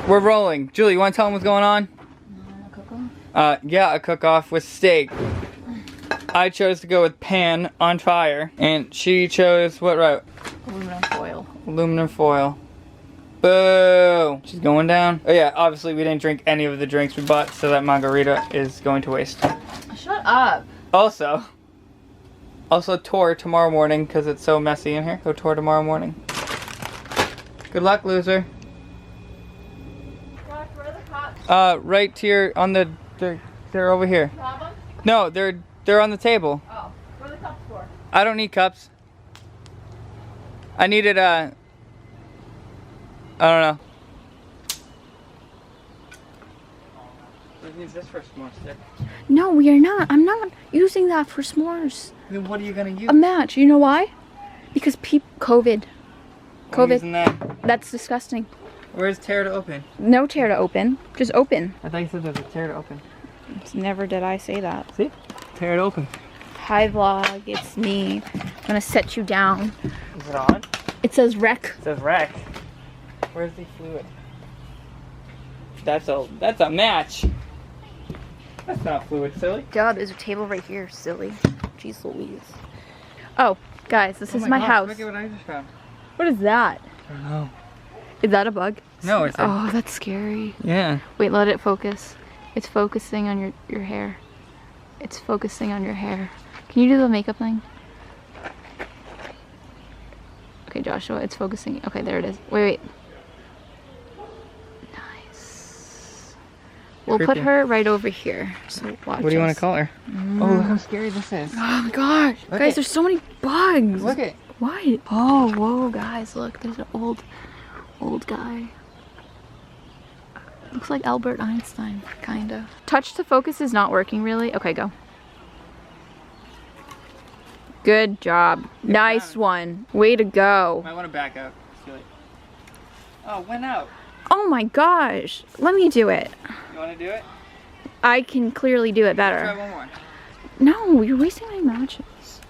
We're rolling. Julie, you want to tell them what's going on? A cook-off? Yeah, a cook-off with steak. I chose to go with pan on fire, and she chose what route? Aluminum foil. Aluminum foil. Boo! She's going down. Oh yeah, obviously we didn't drink any of the drinks we bought, so that margarita is going to waste. Shut up. Also tour tomorrow morning because it's so messy in here. Go tour tomorrow morning. Good luck, loser. Josh, where are the cups? Right here on the. They're over here. You have them? No, they're on the table. Oh, what are the cups for? I don't need cups. I needed I don't know. We use this for a s'more stick. No, we are not. I'm not using that for s'mores. Then what are you gonna use? A match. You know why? Because COVID. I'm using that. That's disgusting. Where's tear to open? No tear to open. Just open. I thought you said there's a tear to open. Never did I say that. See? Tear it open. Hi vlog, it's me. I'm gonna set you down. Is it on? It says wreck. It says wreck. Where's the fluid? That's a match. That's not fluid, silly. God, there's a table right here, silly. Jeez Louise. Oh, guys, this is my gosh, house. Look at what I just found. What is that? I don't know. Is that a bug? No, it's a... Oh, that's scary. Yeah. Wait, let it focus. It's focusing on your hair. It's focusing on your hair. Can you do the makeup thing? Okay, Joshua, it's focusing. Okay, there it is. Wait. Nice. We'll put her right over here. So watch. What do you want to us. call her? Oh, look how scary this is. Oh my gosh. Guys, there's so many bugs. Look it. What? Oh, whoa, guys, look. There's an old guy. Looks like Albert Einstein, kinda. Touch to focus is not working really. Okay, go. Good job. Nice one. Way to go. Might want to back out. Oh, went out. Oh my gosh. Let me do it. You want to do it? I can clearly do it Try better. one more. No, you're wasting my matches.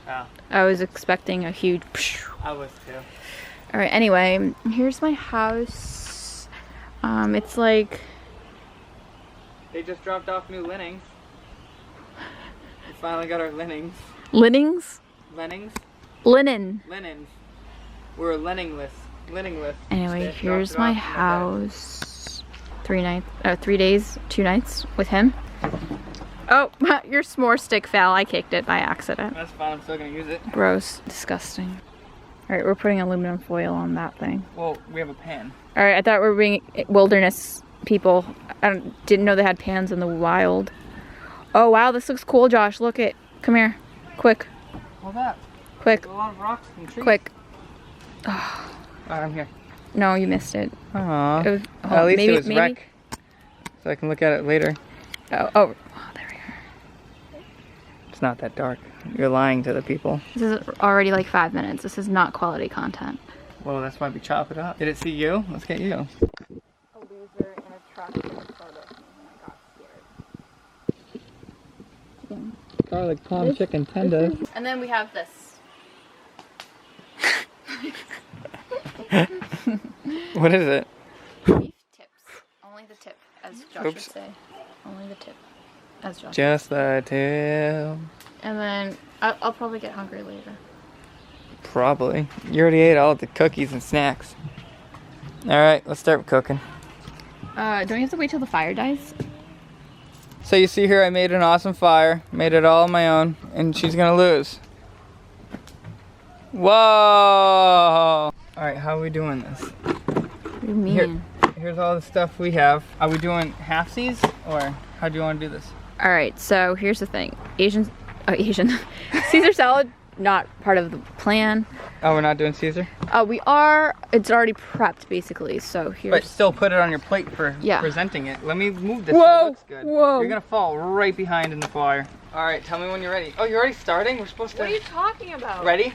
Oh, I was expecting a huge... I was too. Alright, anyway, here's my house. It's like... They just dropped off new linens. We finally got our linens. Linings? Linens? Linen. Linens. We're liningless. Anyway, here's my house. 3 days, 2 nights with him. Oh, your s'more stick fell. I kicked it by accident. That's fine, I'm still gonna use it. Gross. Disgusting. Alright, we're putting aluminum foil on that thing. Well, we have a pan. Alright, I thought we were being wilderness people. I didn't know they had pans in the wild. Oh wow, this looks cool, Josh. Look it. Come here. Quick. Hold up. Quick. There's a lot of rocks and trees. Quick. Alright, I'm here. No, you missed it. Aww. At least it was wreck. So I can look at it later. Oh, there we are. It's not that dark. You're lying to the people. This is already like 5 minutes. This is not quality content. Well, that's why we chop it up. Did it see you? Let's get you. A loser in a truck in a photo. I got scared. Garlic palm chicken tender. And then we have this. What is it? Beef tips. Only the tip, as Josh would Oops. say. Only the tip, as Josh. Just the tip. And then I'll probably get hungry later. Probably. You already ate all the cookies and snacks. Alright, let's start cooking. Don't you have to wait till the fire dies? So you see here I made an awesome fire. Made it all on my own. And she's gonna lose. Whoa! Alright, how are we doing this? What do you mean? Here's all the stuff we have. Are we doing halfsies? Or how do you want to do this? Alright, so here's the thing. Asian. Caesar salad, not part of the plan. Oh, we're not doing Caesar? We are. It's already prepped, basically. So here's. But still put it on your plate for Yeah. presenting it. Let me move this Whoa, so it looks good. whoa. You're gonna fall right behind in the fire. Alright, tell me when you're ready. Oh, you're already starting? We're supposed to... What are you talking about? Ready?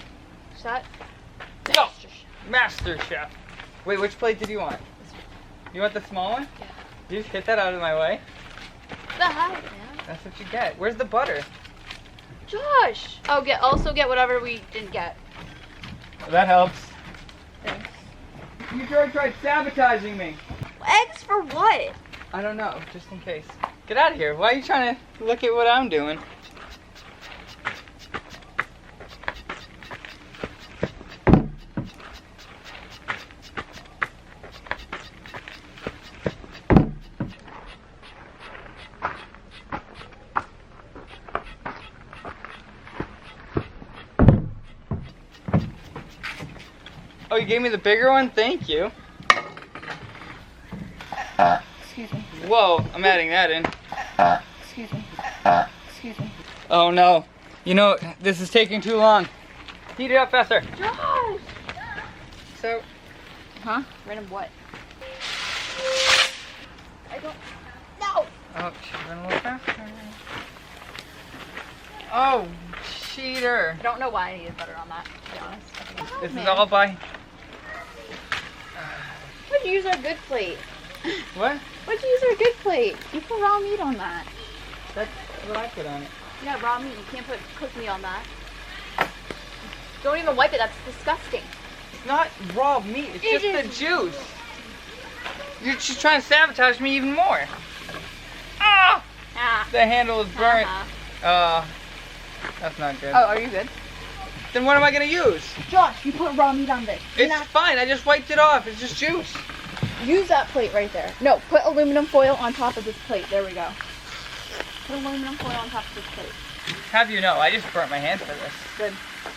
Shut. Go! Master Chef. Wait, which plate did you want? You want the small one? Yeah. You just hit that out of my way? The heck, man? That's what you get. Where's the butter? Josh! Oh, also get whatever we didn't get. That helps. Thanks. You tried sabotaging me. Eggs for what? I don't know, just in case. Get out of here. Why are you trying to look at what I'm doing? Oh, you gave me the bigger one? Thank you. Excuse me. Whoa, I'm adding that in. Excuse me. Excuse me. Oh no. You know, this is taking too long. Heat it up faster. Josh! So, Huh? Random what? I don't... No! oh, she's running a little faster. Oh, cheater. I don't know why I needed butter on that, to be honest. This is all by... Why'd you use our good plate? What? Why'd you use our good plate? You put raw meat on that. That's what I put on it. Yeah, raw meat. You can't put cooked meat on that. Don't even wipe it. That's disgusting. It's not raw meat. It's just the juice. You're just trying to sabotage me even more. Ah! Ah. The handle is burnt. Uh-huh. That's not good. Oh, are you good? Then what am I gonna use? Josh, you put raw meat on this. It's fine. I just wiped it off. It's just juice. Use that plate right there. No, put aluminum foil on top of this plate. There we go. Put aluminum foil on top of this plate. Have you know, I just burnt my hand for this. Good.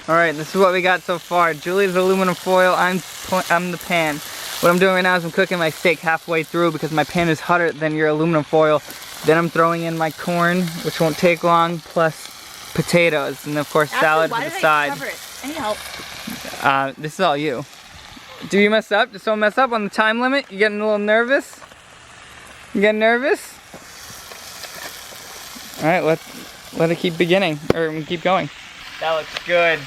All right, this is what we got so far. Julie's aluminum foil. I'm the pan. What I'm doing right now is I'm cooking my steak halfway through because my pan is hotter than your aluminum foil. Then I'm throwing in my corn, which won't take long, plus potatoes, and of course salad for the side. Cover it? Any help? This is all you. Do you mess up? Did someone mess up on the time limit? You getting a little nervous? You getting nervous? All right, let it keep beginning, or keep going. That looks good.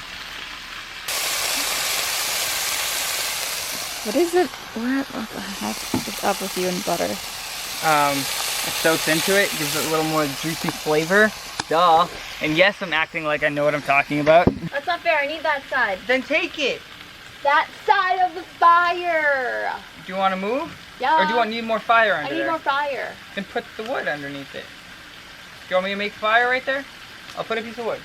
What is it? What the heck is up with you and butter? It soaks into it, gives it a little more juicy flavor. Duh. And yes, I'm acting like I know what I'm talking about. That's not fair. I need that side. Then take it. That side of the fire. Do you want to move? Yeah. Or do you need more fire under there? I need more fire. Then put the wood underneath it. Do you want me to make fire right there? I'll put a piece of wood.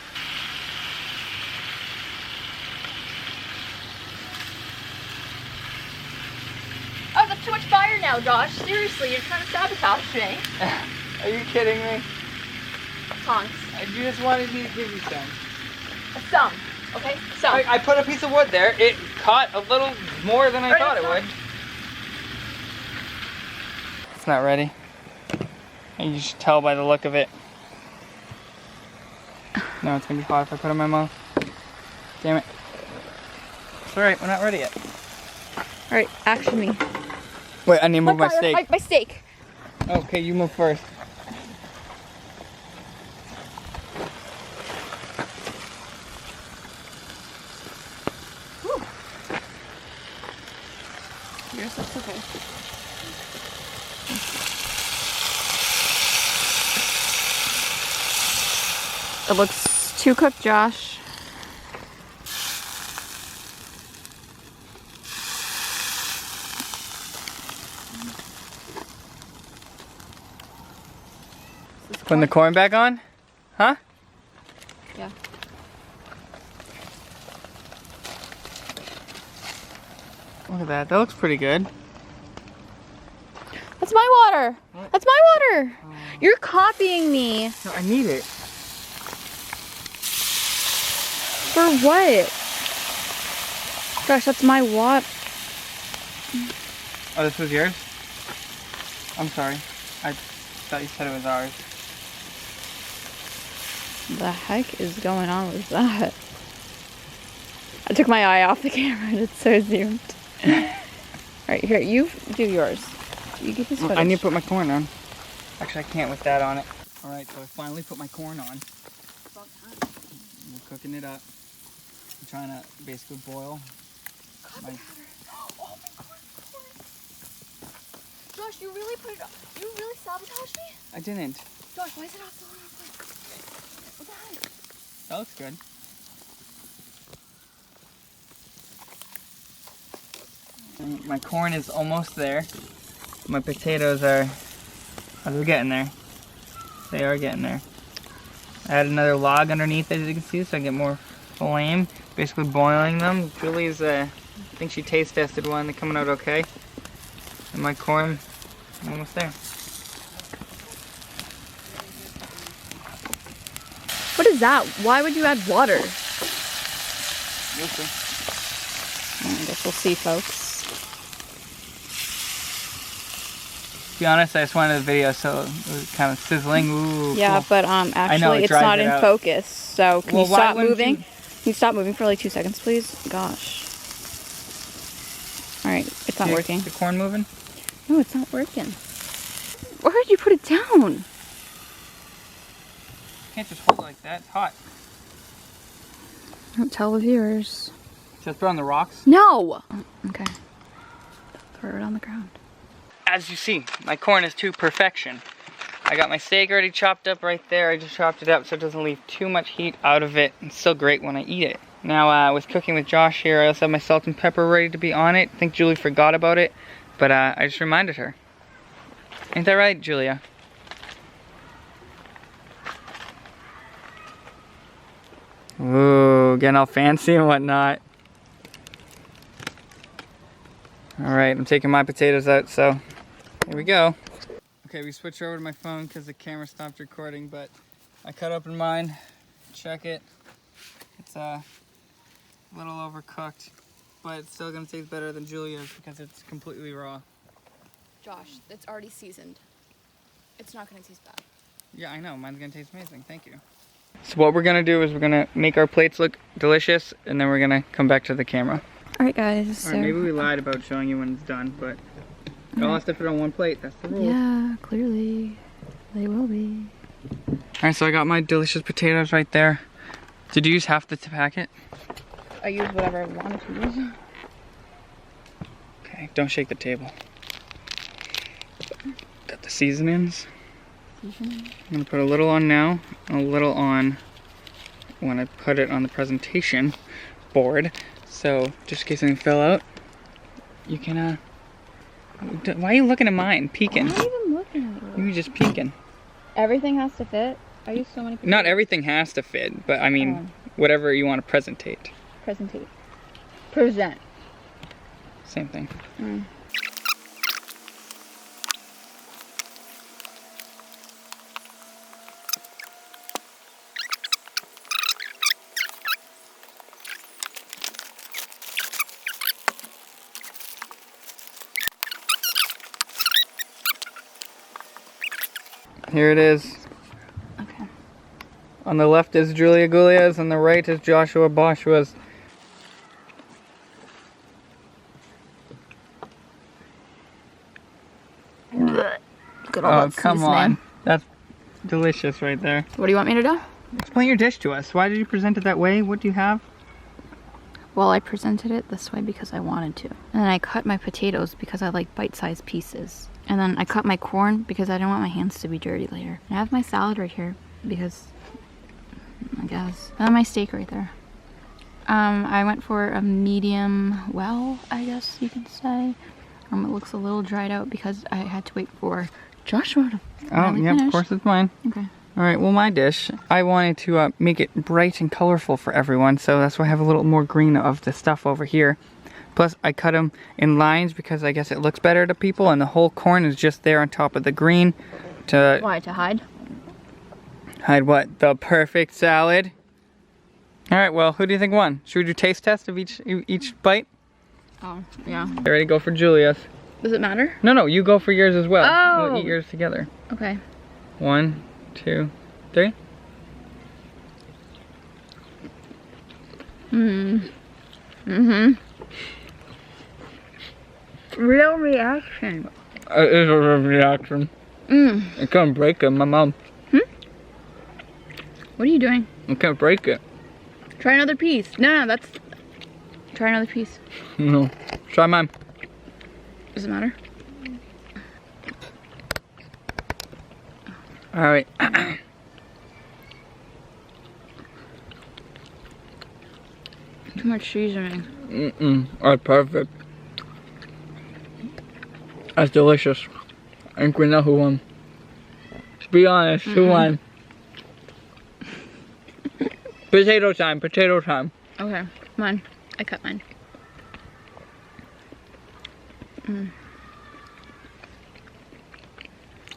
Oh, that's too much fire now, Josh. Seriously, you're trying to sabotage me. Are you kidding me? Tongs. You just wanted me to give you some. Some. Okay? Some. I put a piece of wood there. It caught a little more than I thought it would. It's not ready. And you should tell by the look of it. No, it's gonna be hot if I put it in my mouth. Damn it. It's alright, we're not ready yet. Alright, action me. Wait, I need to move my steak. My steak. Okay, you move first. Yours looks okay. It looks too cooked, Josh. Putting the corn back on? Huh? Yeah. Look at that. That looks pretty good. That's my water. What? That's my water. Oh. You're copying me. No, I need it. For what? Gosh, that's my water. Oh, this was yours? I'm sorry. I thought you said it was ours. The heck is going on with that? I took my eye off the camera and it's so zoomed. Alright, here, you do yours. You get this footage. I need to put my corn on. Actually, I can't with that on it. Alright, so I finally put my corn on. We're cooking it up. I'm trying to basically boil. Oh my God. Josh, you really put it on. You really sabotaged me? I didn't. Josh, why is it off the water? What the heck? That looks good. My corn is almost there. My potatoes are getting there. They are getting there. I add another log underneath, as you can see, so I get more flame. Basically boiling them. Julie's, I think she taste tested one. They're coming out okay. And my corn, I'm almost there. What is that? Why would you add water? You'll see. I guess we'll see, folks. To be honest, I just wanted a video, so it was kind of sizzling. Ooh, Yeah, cool. but actually, it's not in focus. So can you stop moving? You... Can you stop moving for like 2 seconds, please? Gosh. All right, it's not working. The corn moving? No, it's not working. Where did you put it down? You can't just hold it like that. It's hot. Don't tell the viewers. Just throw on the rocks? No! Okay. Throw it on the ground. As you see, my corn is to perfection. I got my steak already chopped up right there. I just chopped it up so it doesn't leave too much heat out of it. It's still great when I eat it. Now, with cooking with Josh here, I also have my salt and pepper ready to be on it. I think Julie forgot about it, but I just reminded her. Ain't that right, Julia? Ooh, getting all fancy and whatnot. Alright, I'm taking my potatoes out, so here we go. Okay, we switched over to my phone because the camera stopped recording, but I cut open mine, check it. It's a little overcooked, but it's still gonna taste better than Julia's because it's completely raw. Josh, it's already seasoned. It's not gonna taste bad. Yeah, I know, mine's gonna taste amazing, thank you. So what we're gonna do is we're gonna make our plates look delicious, and then we're gonna come back to the camera. Alright guys, Alright, maybe we lied about showing you when it's done, but you all have to fit on one plate, that's the rule. Yeah, clearly they will be. Alright, so I got my delicious potatoes right there. Did you use half the packet? I used whatever I wanted to use. Okay, don't shake the table. Got the seasonings. I'm gonna put a little on now, and a little on when I put it on the presentation board. So, just in case anything fell out, you can, why are you looking at mine? Peeking. I'm not even looking at you. You're just peeking. Everything has to fit? I use so many people. Not everything has to fit, but I mean, whatever you want to presentate. Presentate. Present. Same thing. Mm. Here it is. Okay. On the left is Julia Gulia's, on the right is Joshua Boshua's. Look at all that come seasoning. on. That's delicious right there. What do you want me to do? Explain your dish to us. Why did you present it that way? What do you have? Well, I presented it this way because I wanted to. And then I cut my potatoes because I like bite-sized pieces. And then I cut my corn because I didn't want my hands to be dirty later. I have my salad right here because, I guess. And then my steak right there. I went for a medium well, I guess you could say. It looks a little dried out because I had to wait for Joshua to finally finish. Of course it's mine. Okay. Alright, well my dish, I wanted to make it bright and colorful for everyone, so that's why I have a little more green of the stuff over here. Plus, I cut them in lines because I guess it looks better to people, and the whole corn is just there on top of the green to... Why, to hide? Hide what? The perfect salad? Alright, well, who do you think won? Should we do taste test of each bite? Oh, yeah. You ready to go for Julia's? Does it matter? No, you go for yours as well. Oh! We'll eat yours together. Okay. 1, 2, 3. Mm-hmm. Real reaction. It is a real reaction. I can't break it, my mom. What are you doing? I can't break it. Try another piece. No, that's... Try another piece. No. Try mine. Does it matter? Alright. Too much seasoning. Alright, perfect. That's delicious. I think we know who won. Be honest, who won? Potato time, potato time. Okay, mine. I cut mine.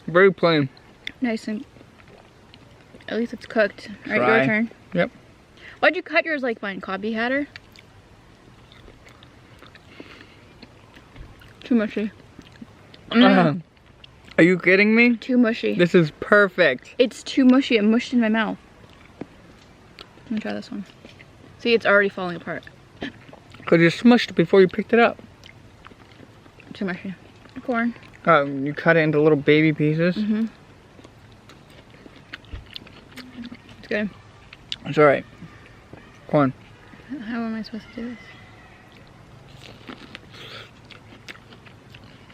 Very plain. Nice and at least it's cooked. Alright, Dry. your turn. Yep. Why'd you cut yours like mine, Cobby Hatter? Too mushy. Are you kidding me? Too mushy. This is perfect. It's too mushy. It mushed in my mouth. Let me try this one. See, it's already falling apart. Because you smushed it before you picked it up. Too mushy. Corn. You cut it into little baby pieces. Mm-hmm. It's good. It's alright. Corn. How am I supposed to do this?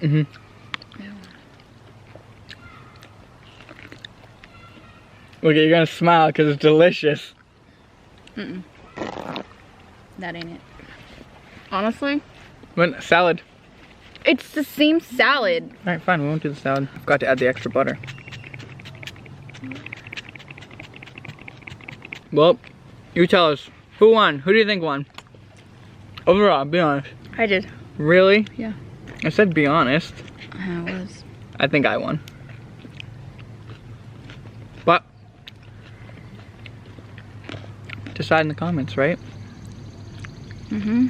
Mm-hmm. Ew. Look, you're gonna smile because it's delicious. Mm-mm. That ain't it. Honestly? But salad. It's the same salad. Alright, fine, we won't do the salad. I forgot to add the extra butter. Well, you tell us. Who won? Who do you think won? Overall, be honest. I did. Really? Yeah. I said be honest. I was. I think I won. But decide in the comments, right? Mm-hmm.